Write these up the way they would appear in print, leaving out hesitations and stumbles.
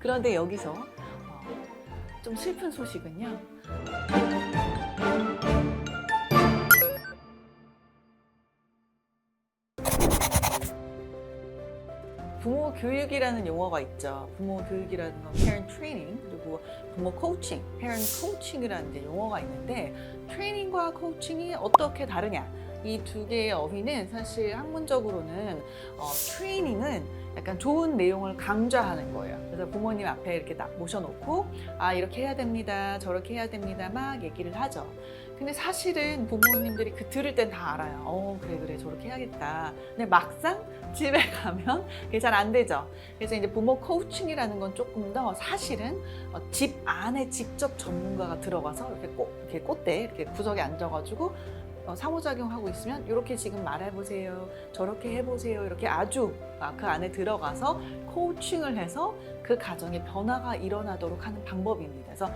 그런데 여기서 좀 슬픈 소식은요. 부모 교육이라는 용어가 있죠. 부모 교육이라는 건 parent training, 그리고 부모 코칭, parent coaching이라는 이제 용어가 있는데, 트레이닝과 코칭이 어떻게 다르냐? 이 두 개의 어휘는 사실 학문적으로는 트레이닝은 약간 좋은 내용을 강조하는 거예요. 그래서 부모님 앞에 이렇게 딱 모셔놓고 이렇게 해야 됩니다, 저렇게 해야 됩니다 막 얘기를 하죠. 근데 사실은 부모님들이 그 들을 땐 다 알아요. 그래 저렇게 해야겠다. 근데 막상 집에 가면 그게 잘 안 되죠. 그래서 이제 부모 코칭이라는 건 조금 더 사실은 집 안에 직접 전문가가 들어가서 이렇게 꽃대 이렇게 구석에 앉아가지고 상호작용하고 있으면 이렇게 지금 말해보세요, 저렇게 해보세요, 이렇게 아주 그 안에 들어가서 코칭을 해서 그 가정의 변화가 일어나도록 하는 방법입니다. 그래서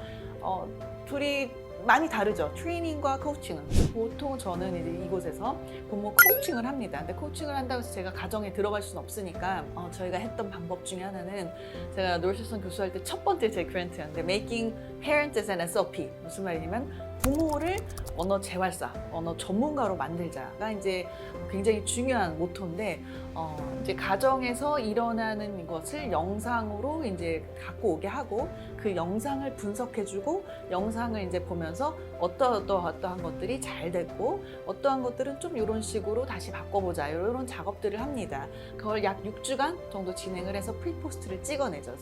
둘이 많이 다르죠. 트레이닝과 코칭은. 보통 저는 이제 이곳에서 부모 코칭을 합니다. 근데 코칭을 한다고 해서 제가 가정에 들어갈 수는 없으니까 저희가 했던 방법 중에 하나는, 제가 노르시슨 교수할 때 첫 번째 제 그랜트였는데 Making Parents as an SLP. 무슨 말이냐면 부모를 언어 재활사, 언어 전문가로 만들자가 이제 굉장히 중요한 모토인데, 이제 가정에서 일어나는 것을 영상으로 이제 갖고 오게 하고, 그 영상을 분석해주고, 영상을 이제 보면서 어떠한 것들이 잘 됐고, 어떠한 것들은 좀 이런 식으로 다시 바꿔보자, 이런 작업들을 합니다. 그걸 약 6주간 정도 진행을 해서 프리포스트를 찍어내죠.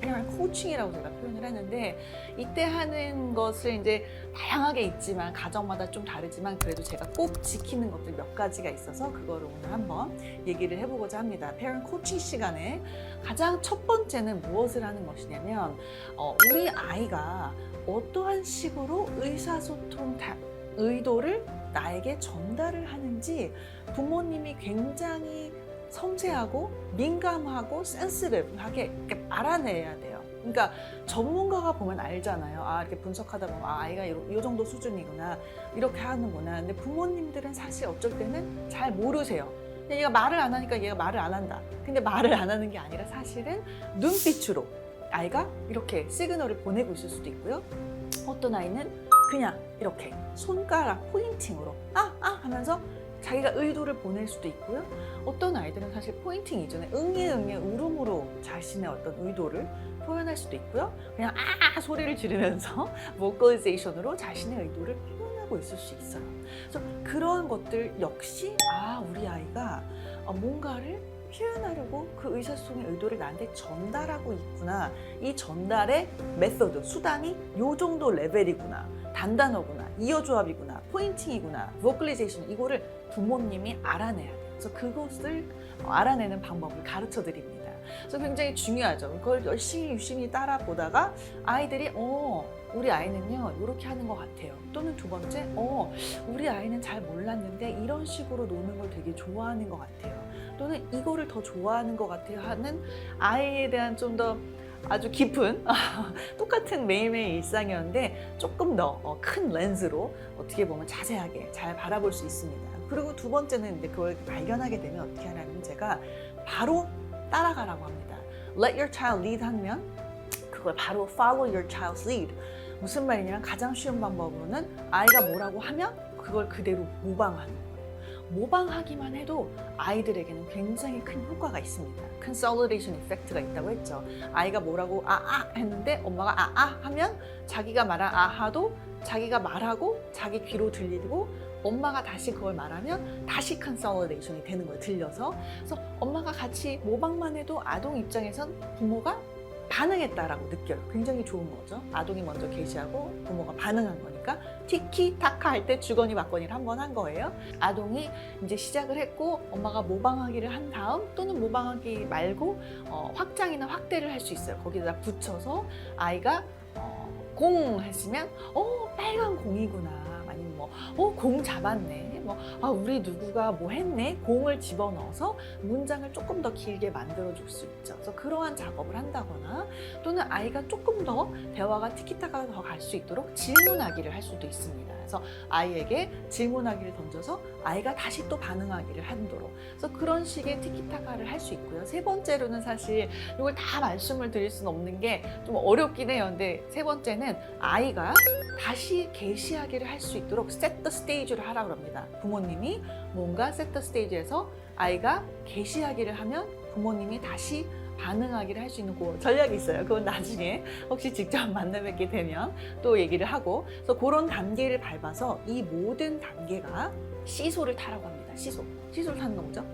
페어런트 코칭이라고 제가 표현을 하는데, 이때 하는 것을 이제 다양하게 있지만 가정마다 좀 다르지만 그래도 제가 꼭 지키는 것들 몇 가지가 있어서 그거를 오늘 한번 얘기를 해보고자 합니다. 페어런트 코칭 시간에 가장 첫 번째는 무엇을 하는 것이냐면, 우리 아이가 어떠한 식으로 의사소통 의도를 나에게 전달을 하는지 부모님이 굉장히 섬세하고 민감하고 센시티브하게 알아내야 돼요. 그러니까 전문가가 보면 알잖아요. 이렇게 분석하다 보면 아이가 이 정도 수준이구나, 이렇게 하는구나. 근데 부모님들은 사실 어쩔 때는 잘 모르세요. 얘가 말을 안 하니까 얘가 말을 안 한다. 근데 말을 안 하는 게 아니라 사실은 눈빛으로 아이가 이렇게 시그널을 보내고 있을 수도 있고요. 어떤 아이는 그냥 이렇게 손가락 포인팅으로 하면서 자기가 의도를 보낼 수도 있고요. 어떤 아이들은 사실 포인팅 이전에 응애 울음으로 자신의 어떤 의도를 표현할 수도 있고요. 그냥 소리를 지르면서 보컬리제이션으로 자신의 의도를 표현하고 있을 수 있어요. 그래서 그러한 것들 역시 우리 아이가 뭔가를 표현하려고 그 의사소통의 의도를 나한테 전달하고 있구나. 이 전달의 메소드, 수단이 요 정도 레벨이구나. 단단어구나. 이어조합이구나. 포인팅이구나. 보컬리제이션. 이거를 부모님이 알아내야 돼요. 그래서 그것을 알아내는 방법을 가르쳐 드립니다. 그래서 굉장히 중요하죠. 그걸 열심히 유심히 따라 보다가 아이들이 우리 아이는요 이렇게 하는 것 같아요. 또는 두 번째, 우리 아이는 잘 몰랐는데 이런 식으로 노는 걸 되게 좋아하는 것 같아요. 또는 이거를 더 좋아하는 것 같아요 하는 아이에 대한 좀 더 아주 깊은 똑같은 매일매일 일상이었는데 조금 더 큰 렌즈로 어떻게 보면 자세하게 잘 바라볼 수 있습니다. 그리고 두 번째는 이제 그걸 발견하게 되면 어떻게 하냐면 제가 바로 따라가라고 합니다. Let your child lead 하면 그걸 바로 follow your child's lead. 무슨 말이냐면 가장 쉬운 방법으로는 아이가 뭐라고 하면 그걸 그대로 모방하는 거예요. 모방하기만 해도 아이들에게는 굉장히 큰 효과가 있습니다. consolidation effect가 있다고 했죠. 아이가 뭐라고 했는데 엄마가 하면 자기가 말한 아하도 자기가 말하고 자기 귀로 들리고 엄마가 다시 그걸 말하면 다시 consolidation이 되는 거예요. 들려서. 그래서 엄마가 같이 모방만 해도 아동 입장에선 부모가 반응했다라고 느껴요. 굉장히 좋은 거죠. 아동이 먼저 게시하고 부모가 반응한 거니까 티키타카 할 때 주거니 받거니를 한번 한 거예요. 아동이 이제 시작을 했고 엄마가 모방하기를 한 다음 또는 모방하기 말고 확장이나 확대를 할 수 있어요. 거기다 붙여서 아이가 공 했으면 빨간 공이구나, 아니면 공 잡았네. 우리 누구가 뭐 했네. 공을 집어넣어서 문장을 조금 더 길게 만들어줄 수 있죠. 그래서 그러한 작업을 한다거나 또는 아이가 조금 더 대화가 티키타카가 더 갈 수 있도록 질문하기를 할 수도 있습니다. 그래서 아이에게 질문하기를 던져서 아이가 다시 또 반응하기를 하도록. 그래서 그런 식의 티키타카를 할 수 있고요. 세 번째로는 사실 이걸 다 말씀을 드릴 수는 없는 게 좀 어렵긴 해요. 근데 세 번째는 아이가 다시 게시하기를 할 수 있도록 set the stage를 하라고 합니다. 부모님이 뭔가 set the stage에서 아이가 게시하기를 하면 부모님이 다시 반응하기를 할 수 있는 그 전략이 있어요. 그건 나중에 혹시 직접 만나 뵙게 되면 또 얘기를 하고, 그래서 그런 단계를 밟아서 이 모든 단계가 시소를 타라고 합니다. 시소를 타는 건 뭐죠?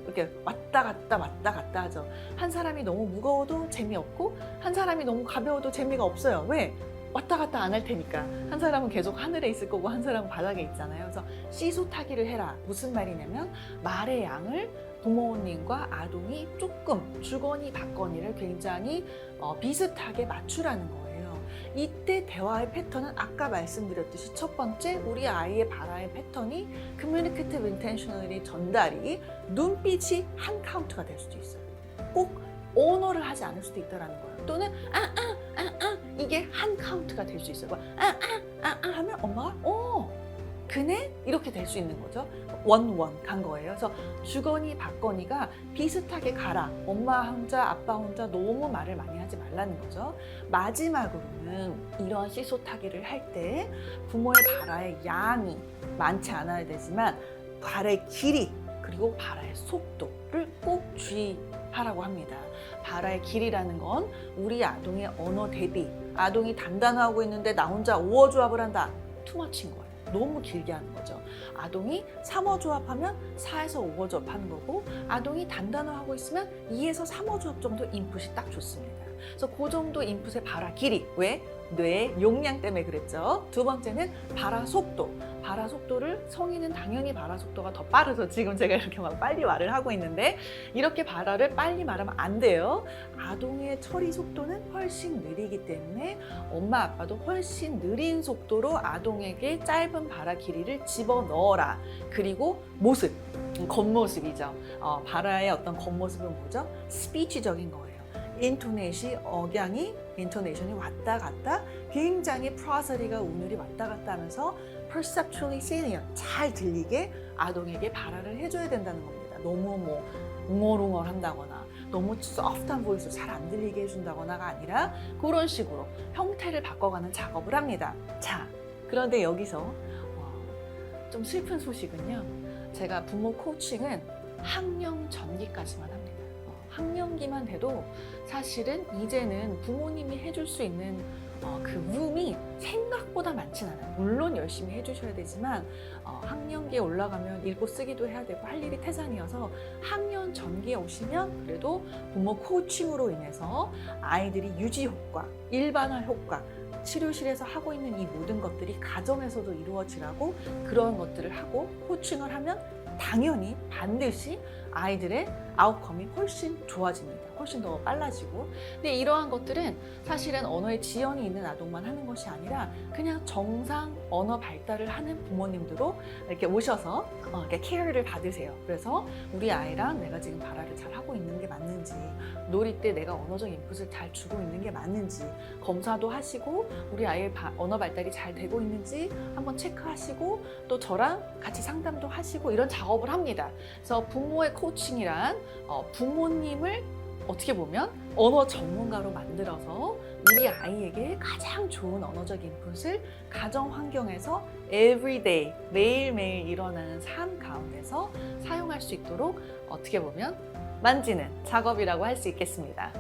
이렇게 왔다 갔다 하죠. 한 사람이 너무 무거워도 재미없고 한 사람이 너무 가벼워도 재미가 없어요. 왜? 왔다 갔다 안 할 테니까. 한 사람은 계속 하늘에 있을 거고 한 사람은 바닥에 있잖아요. 그래서 시소 타기를 해라. 무슨 말이냐면 말의 양을 부모님과 아동이 조금 주거니 받거니를 굉장히 비슷하게 맞추라는 거예요. 이때 대화의 패턴은 아까 말씀드렸듯이 첫 번째 우리 아이의 발화의 패턴이 communicative intentionally 전달이 눈빛이 한 카운트가 될 수도 있어요. 꼭 언어를 하지 않을 수도 있다는 거예요. 또는 이게 한 카운트가 될 수 있어요. 하면 엄마가 그네? 이렇게 될 수 있는 거죠. 원 간 거예요. 그래서 주거니 받거니가 비슷하게 가라. 엄마 혼자 아빠 혼자 너무 말을 많이 하지 말라는 거죠. 마지막으로는 이런 시소 타기를 할 때 부모의 발화의 양이 많지 않아야 되지만 발의 길이 그리고 발화의 속도를 꼭 주의하라고 합니다. 발화의 길이라는 건 우리 아동의 언어 대비, 아동이 단단하고 있는데 나 혼자 5어 조합을 한다. 투머치인 거예요. 너무 길게 하는 거죠. 아동이 3어 조합하면 4에서 5어 조합하는 거고, 아동이 단단어하고 있으면 2에서 3어 조합 정도 인풋이 딱 좋습니다. 그래서 그 정도 인풋의 발화 길이. 왜? 뇌의 용량 때문에 그랬죠. 두 번째는 발화 속도. 발화 속도를 성인은 당연히 발화 속도가 더 빠르죠. 지금 제가 이렇게 막 빨리 말을 하고 있는데 이렇게 발화를 빨리 말하면 안 돼요. 아동의 처리 속도는 훨씬 느리기 때문에 엄마 아빠도 훨씬 느린 속도로 아동에게 짧은 발화 길이를 집어넣어라. 그리고 모습, 겉모습이죠. 발화의 어떤 겉모습은 뭐죠? 스피치적인 거예요. 인토네이션이 왔다 갔다 굉장히 프로서리가 운율이 왔다 갔다 하면서 perceptually salient, 잘 들리게 아동에게 발화를 해줘야 된다는 겁니다. 너무 웅얼웅얼 한다거나 너무 소프트한 보이스로 잘 안 들리게 해준다거나가 아니라 그런 식으로 형태를 바꿔가는 작업을 합니다. 자, 그런데 여기서 좀 슬픈 소식은요. 제가 부모 코칭은 학령 전기까지만 합니다. 학령기만 돼도 사실은 이제는 부모님이 해줄 수 있는 그 룸이 생각보다 많진 않아요. 물론 열심히 해주셔야 되지만 학령기에 올라가면 읽고 쓰기도 해야 되고 할 일이 태산이어서 학년 전기에 오시면 그래도 부모 코칭으로 인해서 아이들이 유지 효과, 일반화 효과, 치료실에서 하고 있는 이 모든 것들이 가정에서도 이루어지라고 그런 것들을 하고 코칭을 하면 당연히 반드시 아이들의 아웃컴이 훨씬 좋아집니다. 훨씬 더 빨라지고. 근데 이러한 것들은 사실은 언어에 지연이 있는 아동만 하는 것이 아니라 그냥 정상 언어 발달을 하는 부모님들도 이렇게 오셔서 이렇게 케어를 받으세요. 그래서 우리 아이랑 내가 지금 발화를 잘 하고 있는 게 맞는지, 놀이 때 내가 언어적 인풋을 잘 주고 있는 게 맞는지 검사도 하시고 우리 아이의 언어 발달이 잘 되고 있는지 한번 체크하시고 또 저랑 같이 상담도 하시고 이런 작업을 합니다. 그래서 부모의 코칭이란 부모님을 어떻게 보면 언어 전문가로 만들어서 우리 아이에게 가장 좋은 언어적 인풋을 가정 환경에서 everyday, 매일매일 일어나는 삶 가운데서 사용할 수 있도록 어떻게 보면 만지는 작업이라고 할 수 있겠습니다.